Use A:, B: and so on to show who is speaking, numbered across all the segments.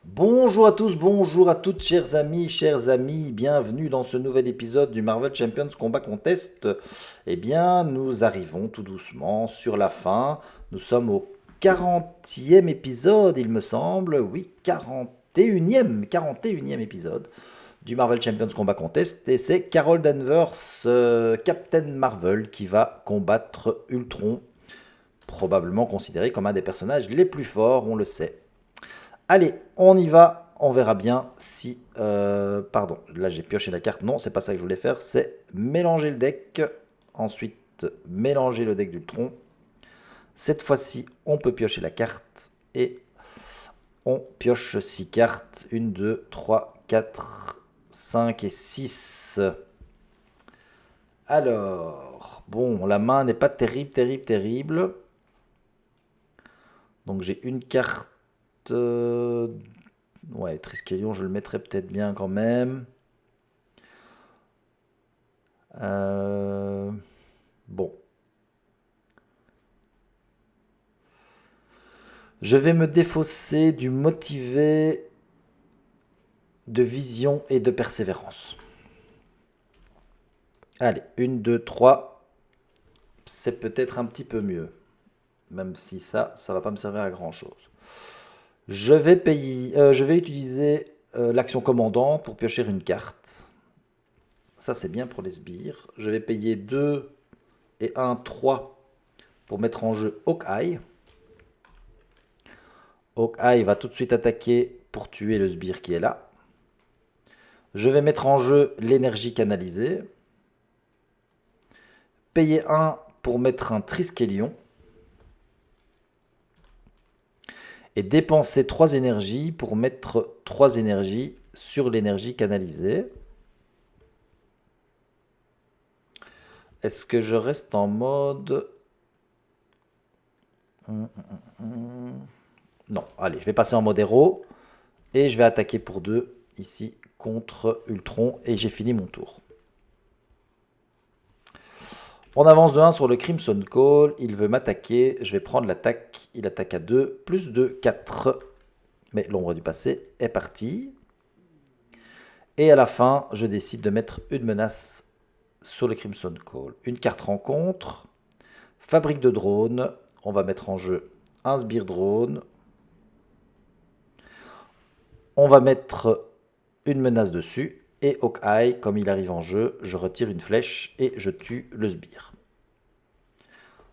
A: Bonjour à tous, bonjour à toutes, chers amis, bienvenue dans ce nouvel épisode du Marvel Champions Combat Contest. Eh bien, nous arrivons tout doucement sur la fin. Nous sommes au 40e épisode, il me semble. Oui, 41e épisode du Marvel Champions Combat Contest. Et c'est Carol Danvers, Captain Marvel, qui va combattre Ultron, probablement considéré comme un des personnages les plus forts, on le sait. Allez, on y va. On verra bien si... pardon, là j'ai pioché la carte. Non, c'est pas ça que je voulais faire. C'est mélanger le deck. Ensuite, mélanger le deck d'Ultron. Cette fois-ci, on peut piocher la carte. Et on pioche 6 cartes. 1, 2, 3, 4, 5 et 6. Alors, bon, la main n'est pas terrible. Donc j'ai une carte... ouais, Triskelion, je le mettrais peut-être bien quand même. Euh, bon. Je vais me défausser du motivé de vision et de persévérance. Allez, 1, 2, 3. C'est peut-être un petit peu mieux. Même si ça va pas me servir à grand chose. Je vais utiliser l'action commandant pour piocher une carte. Ça, c'est bien pour les sbires. Je vais payer 2 et 1, 3 pour mettre en jeu Hawkeye. Hawkeye va tout de suite attaquer pour tuer le sbire qui est là. Je vais mettre en jeu l'énergie canalisée. Payer 1 pour mettre un Triskelion. Et dépenser 3 énergies pour mettre 3 énergies sur l'énergie canalisée. Est-ce que je reste en mode... Non, allez, je vais passer en mode héros. Et je vais attaquer pour 2 ici contre Ultron. Et j'ai fini mon tour. On avance de 1 sur le Crimson Call. Il veut m'attaquer. Je vais prendre l'attaque. Il attaque à 2. Plus 2, 4. Mais l'ombre du passé est partie. Et à la fin, je décide de mettre une menace sur le Crimson Call. Une carte rencontre. Fabrique de drones. On va mettre en jeu un sbire drone. On va mettre une menace dessus. Et Hawkeye, comme il arrive en jeu, je retire une flèche et je tue le sbire.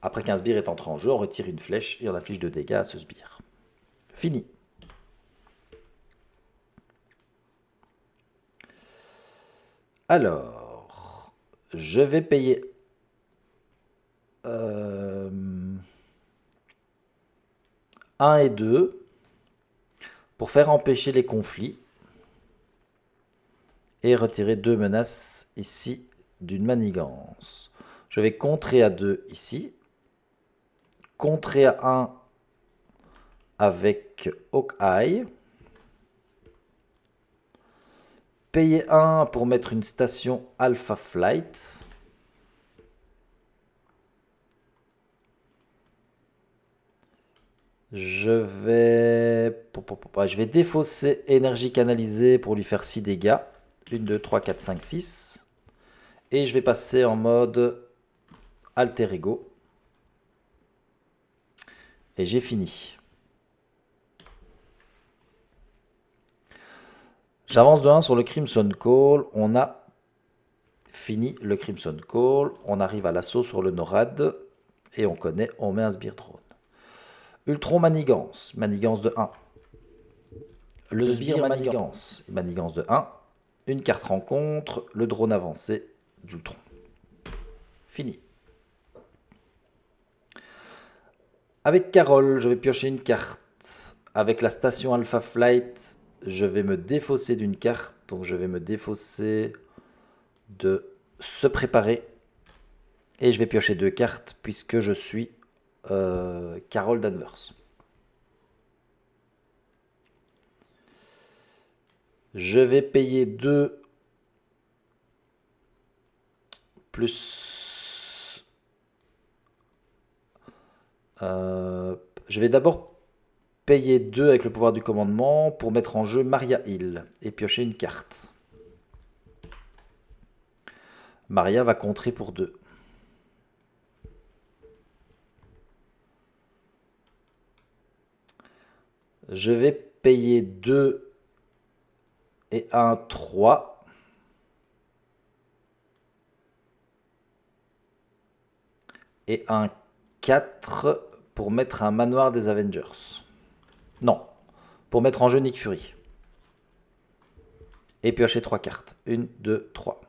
A: Après qu'un sbire est entré en jeu, on retire une flèche et on inflige 2 dégâts à ce sbire. Fini. Alors, je vais payer 1 et 2 pour faire empêcher les conflits et retirer 2 menaces ici d'une manigance. Je vais contrer à 2 ici, contrer à 1 avec Hawkeye, payer 1 pour mettre une station Alpha Flight. Je vais défausser énergie canalisée pour lui faire 6 dégâts. 1, 2, 3, 4, 5, 6. Et je vais passer en mode alter ego. Et j'ai fini. J'avance de 1 sur le Crimson Call. On a fini le Crimson Call. On arrive à l'assaut sur le NORAD. Et on connaît, on met un sbire drone. Ultron manigance. Manigance de 1. Le sbire manigance. Manigance de 1. Une carte rencontre. Le drone avancé d'Ultron. Fini. Avec Carole, je vais piocher une carte. Avec la station Alpha Flight, je vais me défausser d'une carte. Donc je vais me défausser de se préparer. Et je vais piocher 2 cartes puisque je suis Carol Danvers. Je vais payer 2 plus... je vais d'abord payer 2 avec le pouvoir du commandement pour mettre en jeu Maria Hill et piocher une carte. Maria va contrer pour 2. Je vais payer 2 et 1, 3. Et un 4 pour mettre un manoir des Avengers. Non, pour mettre en jeu Nick Fury. Et piocher 3 cartes. 1, 2, 3.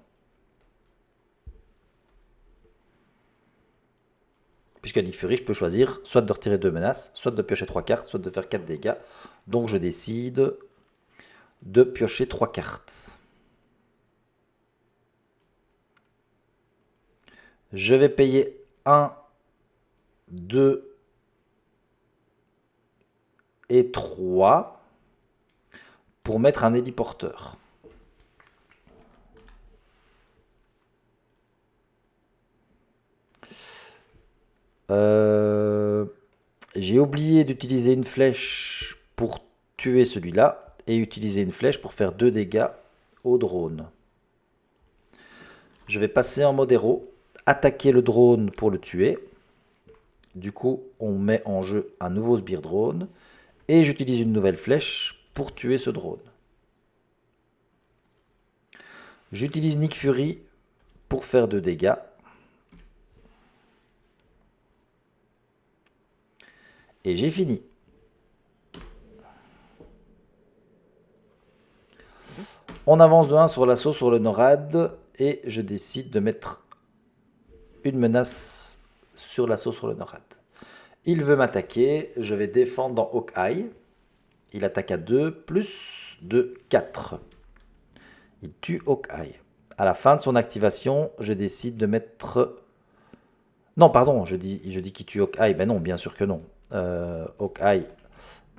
A: Puisque Nick Fury, je peux choisir soit de retirer 2 menaces, soit de piocher 3 cartes, soit de faire 4 dégâts. Donc je décide de piocher 3 cartes. Je vais payer 1, 2 et 3 pour mettre un héliporteur. J'ai oublié d'utiliser une flèche pour tuer celui-là et utiliser une flèche pour faire 2 dégâts au drone. Je vais passer en mode héros, attaquer le drone pour le tuer. Du coup, on met en jeu un nouveau sbire drone et j'utilise une nouvelle flèche pour tuer ce drone. J'utilise Nick Fury pour faire 2 dégâts. Et j'ai fini. On avance de 1 sur l'assaut sur le NORAD et je décide de mettre une menace sur l'assaut sur le NORAD. Il veut m'attaquer, je vais défendre dans Hawkeye. Il attaque à 2, plus 2, 4. Il tue Hawkeye. À la fin de son activation, je décide de mettre... Non, pardon, je dis qu'il tue Hawkeye. Ben non, bien sûr que non. Hawkeye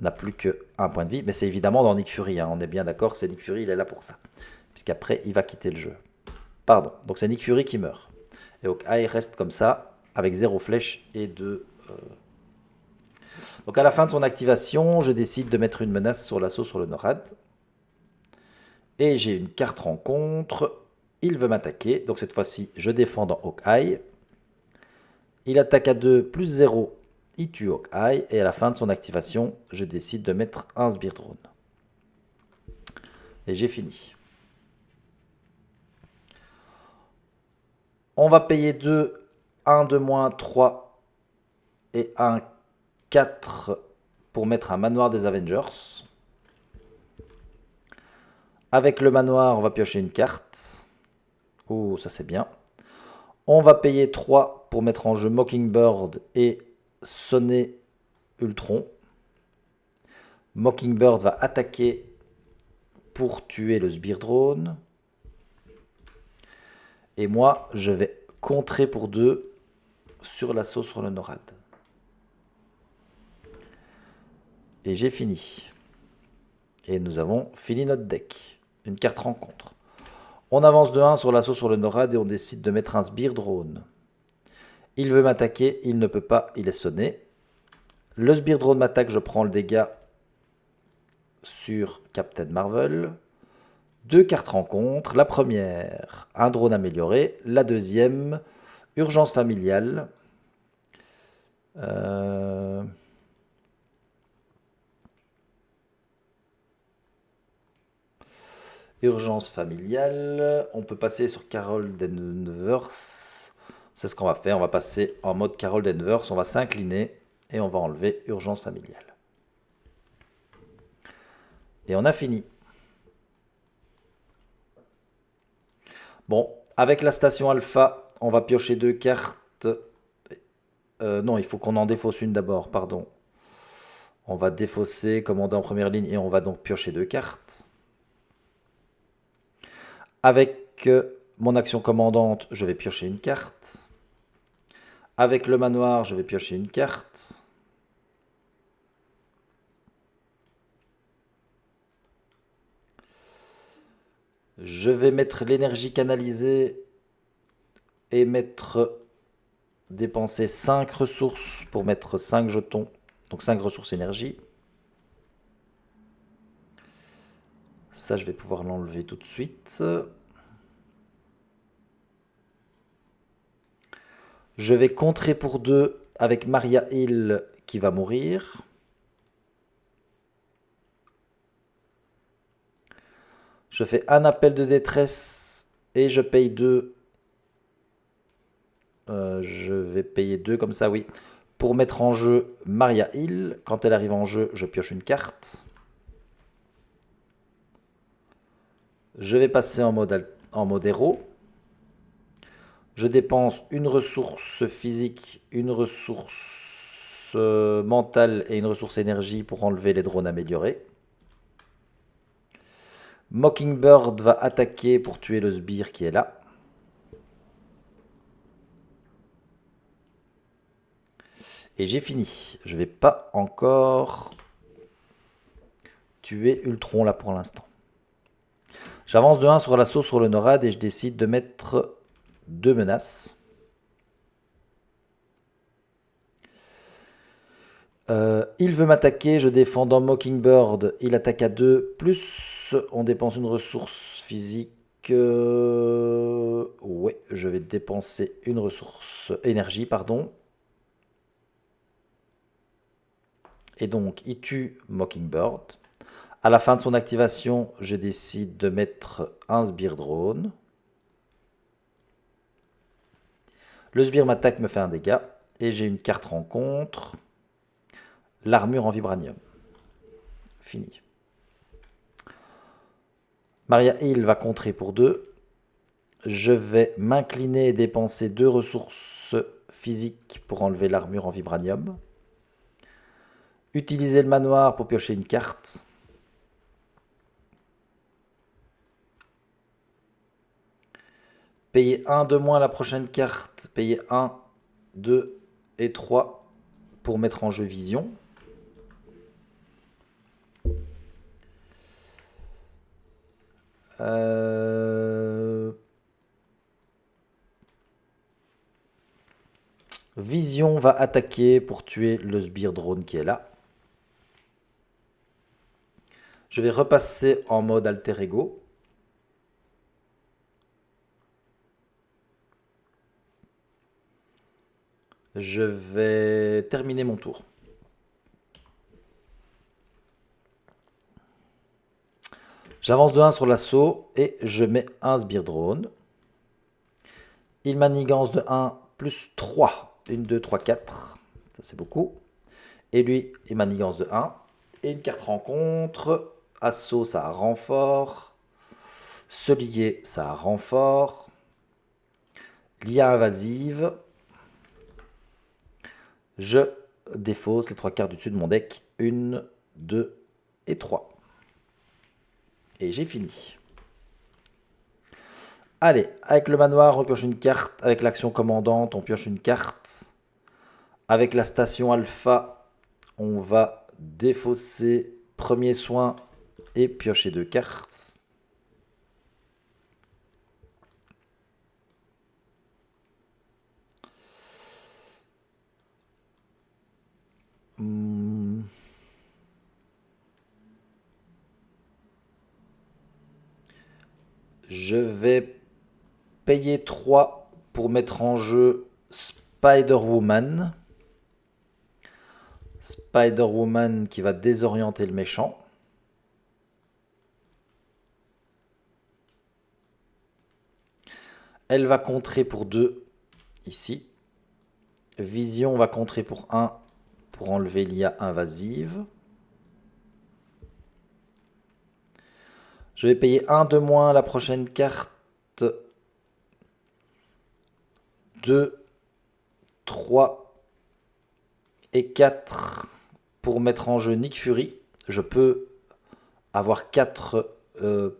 A: n'a plus qu'un point de vie, mais c'est évidemment dans Nick Fury, hein. On est bien d'accord, c'est Nick Fury, il est là pour ça. Puisqu'après, il va quitter le jeu. Pardon, donc c'est Nick Fury qui meurt. Et Hawkeye reste comme ça, avec 0 flèche et 2... Donc à la fin de son activation, je décide de mettre une menace sur l'assaut sur le NORAD. Et j'ai une carte rencontre. Il veut m'attaquer, donc cette fois-ci, je défends dans Hawkeye. Il attaque à 2, plus 0, il tue Hawkeye. Et à la fin de son activation, je décide de mettre un sbire drone. Et j'ai fini. On va payer 2, 1 de moins, 3 et 1, 4 pour mettre un manoir des Avengers. Avec le manoir, on va piocher une carte. Oh, ça c'est bien. On va payer 3 pour mettre en jeu Mockingbird et sonner Ultron. Mockingbird va attaquer pour tuer le sbire drone. Et moi, je vais contrer pour 2 sur l'assaut sur le NORAD. Et j'ai fini. Et nous avons fini notre deck. Une carte rencontre. On avance de 1 sur l'assaut sur le NORAD et on décide de mettre un sbire drone. Il veut m'attaquer, il ne peut pas, il est sonné. Le sbire drone m'attaque, je prends le dégât sur Captain Marvel. 2 cartes rencontre. La première, un drone amélioré. La deuxième, urgence familiale. Urgence familiale. On peut passer sur Carol Danvers. C'est ce qu'on va faire. On va passer en mode Carol Danvers. On va s'incliner et on va enlever urgence familiale. Et on a fini. Bon, avec la station alpha, on va piocher 2 cartes. Non, il faut qu'on en défausse une d'abord, pardon. On va défausser, commander en première ligne et on va donc piocher 2 cartes. Avec mon action commandante, je vais piocher une carte. Avec le manoir, je vais piocher une carte. Je vais mettre l'énergie canalisée et dépenser 5 ressources pour mettre 5 jetons. Donc 5 ressources énergie. Ça, je vais pouvoir l'enlever tout de suite. Je vais contrer pour 2 avec Maria Hill qui va mourir. Je fais un appel de détresse et je paye 2. Je vais payer 2 comme ça, oui. Pour mettre en jeu Maria Hill. Quand elle arrive en jeu, je pioche une carte. Je vais passer en mode héros. Je dépense une ressource physique, une ressource mentale et une ressource énergie pour enlever les drones améliorés. Mockingbird va attaquer pour tuer le sbire qui est là. Et j'ai fini. Je vais pas encore tuer Ultron là pour l'instant. J'avance de 1 sur l'assaut sur le NORAD et je décide de mettre 2 menaces. Il veut m'attaquer, je défends dans Mockingbird, il attaque à 2, plus on dépense une ressource physique. Ouais, je vais dépenser une ressource énergie, pardon. Et donc, il tue Mockingbird. À la fin de son activation, je décide de mettre un sbire drone. Le sbire m'attaque, me fait un dégât. Et j'ai une carte rencontre. L'armure en vibranium. Fini. Maria Hill va contrer pour 2. Je vais m'incliner et dépenser 2 ressources physiques pour enlever l'armure en vibranium. Utiliser le manoir pour piocher une carte. Payer 1 de moins la prochaine carte. Payer 1, 2 et 3 pour mettre en jeu Vision. Vision va attaquer pour tuer le sbire drone qui est là. Je vais repasser en mode alter ego. Je vais terminer mon tour. J'avance de 1 sur l'assaut et je mets un sbire drone. Il manigance de 1 plus 3. 1, 2, 3, 4. Ça c'est beaucoup. Et lui, il manigance de 1. Et une carte rencontre. Assaut, ça a renfort. Se lier, ça a renfort. Lia invasive. Je défausse les 3 cartes du dessus de mon deck. 1, 2 et 3. Et j'ai fini. Allez, avec le manoir, on pioche une carte. Avec l'action commandante, on pioche une carte. Avec la station alpha, on va défausser premier soin et piocher 2 cartes. Je vais payer 3 pour mettre en jeu Spider-Woman. Spider-Woman qui va désorienter le méchant. Elle va contrer pour 2 ici. Vision va contrer pour 1 pour enlever l'IA invasive. Je vais payer 1 de moins la prochaine carte. 2, 3 et 4 pour mettre en jeu Nick Fury. Je peux avoir 4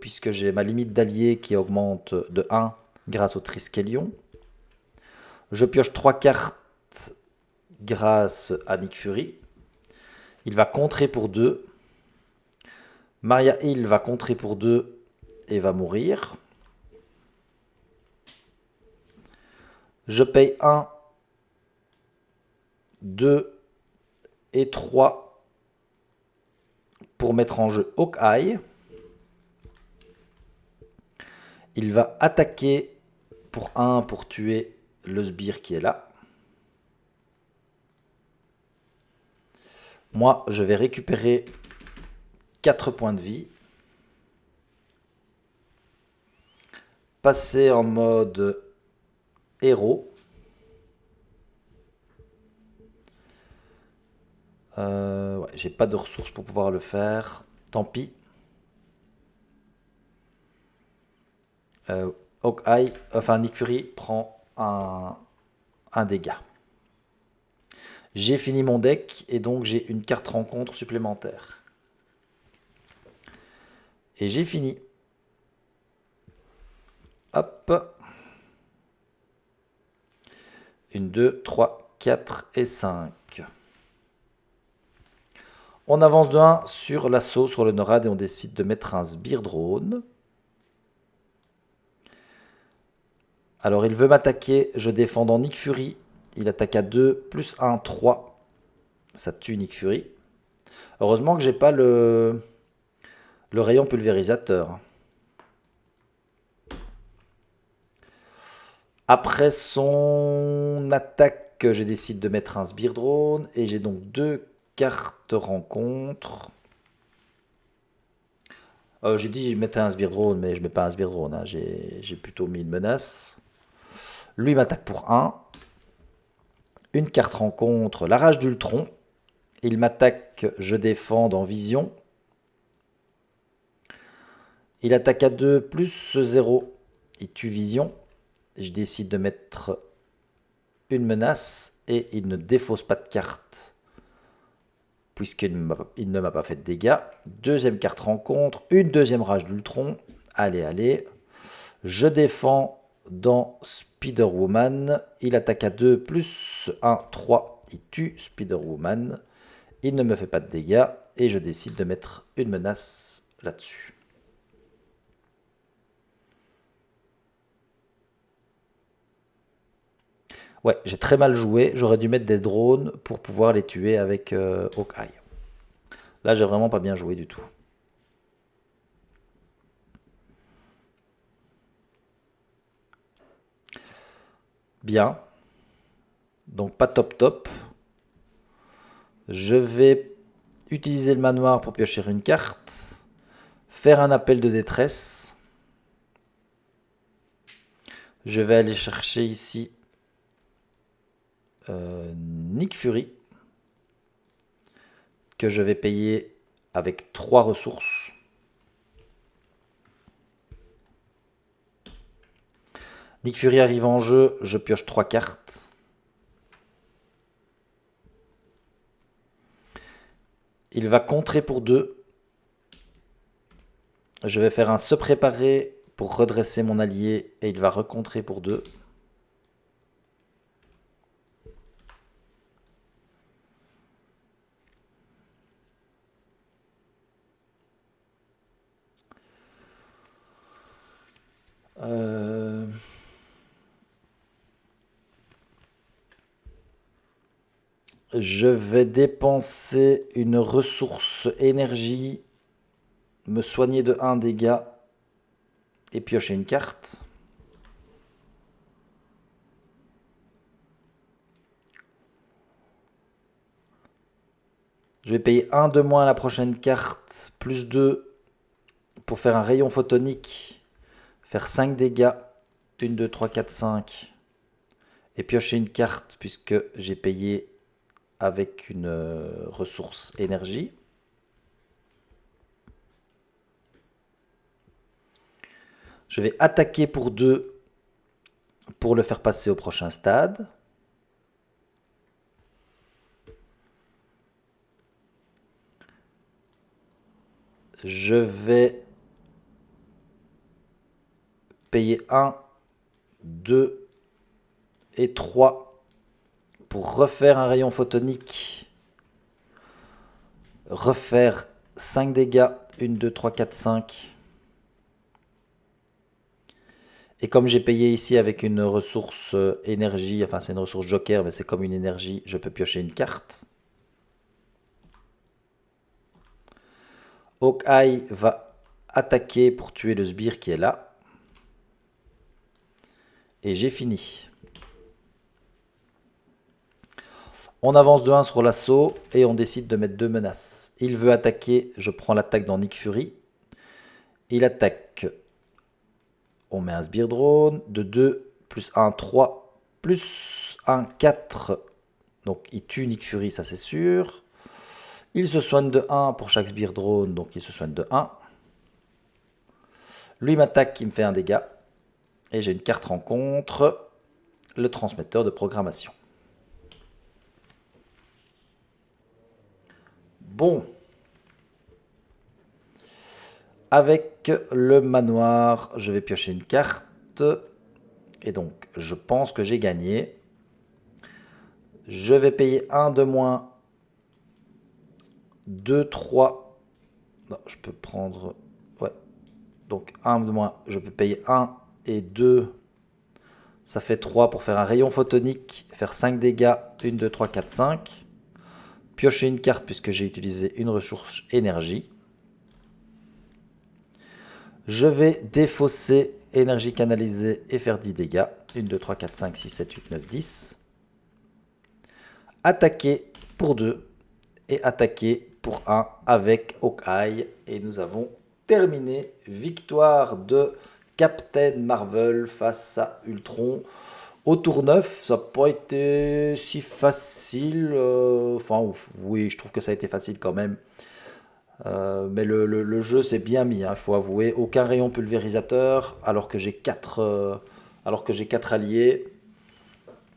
A: puisque j'ai ma limite d'alliés qui augmente de 1 grâce au Triskelion. Je pioche 3 cartes grâce à Nick Fury. Il va contrer pour 2. Maria Hill va contrer pour 2 et va mourir. Je paye 1, 2 et 3 pour mettre en jeu Hawkeye. Il va attaquer pour 1 pour tuer le sbire qui est là. Moi, je vais récupérer 4 points de vie. Passer en mode héros. Ouais, j'ai pas de ressources pour pouvoir le faire. Tant pis. Hawkeye, enfin Nick Fury prend un dégât. J'ai fini mon deck et donc j'ai une carte rencontre supplémentaire. Et j'ai fini. Hop. 1, 2, 3, 4 et 5. On avance de 1 sur l'assaut, sur le NORAD et on décide de mettre un sbire drone. Alors il veut m'attaquer, je défends dans Nick Fury. Il attaque à 2, plus 1, 3. Ça tue Nick Fury. Heureusement que j'ai pas le rayon pulvérisateur. Après son attaque, je décide de mettre un sbire drone. Et j'ai donc 2 cartes rencontre. J'ai dit je mettais un sbire drone, mais je mets pas un sbire drone. Hein. J'ai plutôt mis une menace. Lui m'attaque pour 1. Une carte rencontre, la rage d'Ultron. Il m'attaque, je défends dans vision. Il attaque à 2, plus 0. Il tue vision. Je décide de mettre une menace et il ne défausse pas de carte puisqu'il ne m'a pas fait de dégâts. Deuxième carte rencontre, une deuxième rage d'Ultron. Allez, allez. Je défends dans Spider-Woman. Il attaque à 2, plus 1, 3. Il tue Spider-Woman. Il ne me fait pas de dégâts et je décide de mettre une menace là-dessus. Ouais, j'ai très mal joué. J'aurais dû mettre des drones pour pouvoir les tuer avec Hawkeye. Là, j'ai vraiment pas bien joué du tout. Bien. Donc pas top top. Je vais utiliser le manoir pour piocher une carte. Faire un appel de détresse. Je vais aller chercher ici Nick Fury. Que je vais payer avec 3 ressources. Nick Fury arrive en jeu, je pioche 3 cartes. Il va contrer pour 2. Je vais faire un se préparer pour redresser mon allié et il va recontrer pour 2. Je vais dépenser une ressource énergie, me soigner de 1 dégât et piocher une carte. Je vais payer 1 de moins à la prochaine carte, plus 2 pour faire un rayon photonique, faire 5 dégâts, 1, 2, 3, 4, 5, et piocher une carte puisque j'ai payé avec une ressource énergie. Je vais attaquer pour 2 pour le faire passer au prochain stade. Je vais payer 1, 2 et 3 pour refaire un rayon photonique. Refaire 5 dégâts. 1, 2, 3, 4, 5. Et comme j'ai payé ici avec une ressource énergie, enfin c'est une ressource joker, mais c'est comme une énergie, je peux piocher une carte. Hawkeye va attaquer pour tuer le sbire qui est là. Et j'ai fini. On avance de 1 sur l'assaut et on décide de mettre 2 menaces. Il veut attaquer, je prends l'attaque dans Nick Fury. Il attaque. On met un Sbire Drone de 2, plus 1, 3, plus 1, 4. Donc il tue Nick Fury, ça c'est sûr. Il se soigne de 1 pour chaque Sbire Drone, donc il se soigne de 1. Lui m'attaque, il me fait un dégât. Et j'ai une carte rencontre, le transmetteur de programmation. Bon. Avec le manoir, je vais piocher une carte. Et donc, je pense que j'ai gagné. Je vais payer 1 de moins. 2, 3. Non, je peux prendre... Ouais. Donc, 1 de moins. Je peux payer 1 et 2. Ça fait 3 pour faire un rayon photonique. Faire 5 dégâts. 1, 2, 3, 4, 5. Piocher une carte puisque j'ai utilisé une ressource énergie. Je vais défausser énergie canalisée et faire 10 dégâts. 1, 2, 3, 4, 5, 6, 7, 8, 9, 10. Attaquer pour 2 et attaquer pour 1 avec Hawkeye. Et nous avons terminé. Victoire de Captain Marvel face à Ultron. Au tour 9, ça n'a pas été si facile. Enfin, oui, je trouve que ça a été facile quand même. Mais le jeu s'est bien mis, il faut avouer. Aucun rayon pulvérisateur, alors que j'ai 4 alliés.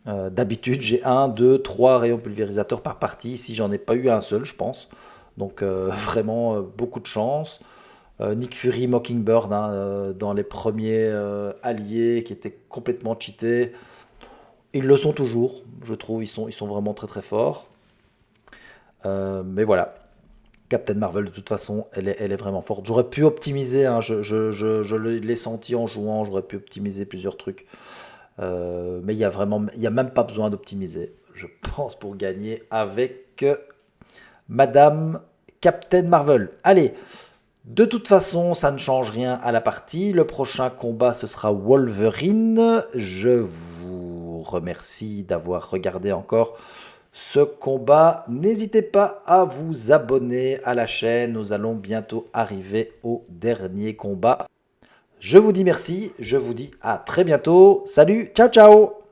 A: D'habitude, j'ai 1, 2, 3 rayons pulvérisateurs par partie. Ici, j'en ai pas eu un seul, je pense. Donc, vraiment, beaucoup de chance. Nick Fury, Mockingbird, dans les premiers alliés qui étaient complètement cheatés. Ils le sont toujours, je trouve. Ils sont vraiment très très forts. Mais voilà. Captain Marvel, de toute façon, elle est vraiment forte. J'aurais pu optimiser, hein, je l'ai senti en jouant, j'aurais pu optimiser plusieurs trucs. Mais il y a même pas besoin d'optimiser, je pense, pour gagner avec Madame Captain Marvel. Allez, de toute façon, ça ne change rien à la partie. Le prochain combat, ce sera Wolverine. Je vous remercie d'avoir regardé encore ce combat. N'hésitez pas à vous abonner à la chaîne. Nous allons bientôt arriver au dernier combat. Je vous dis merci, je vous dis à très bientôt. Salut, ciao ciao!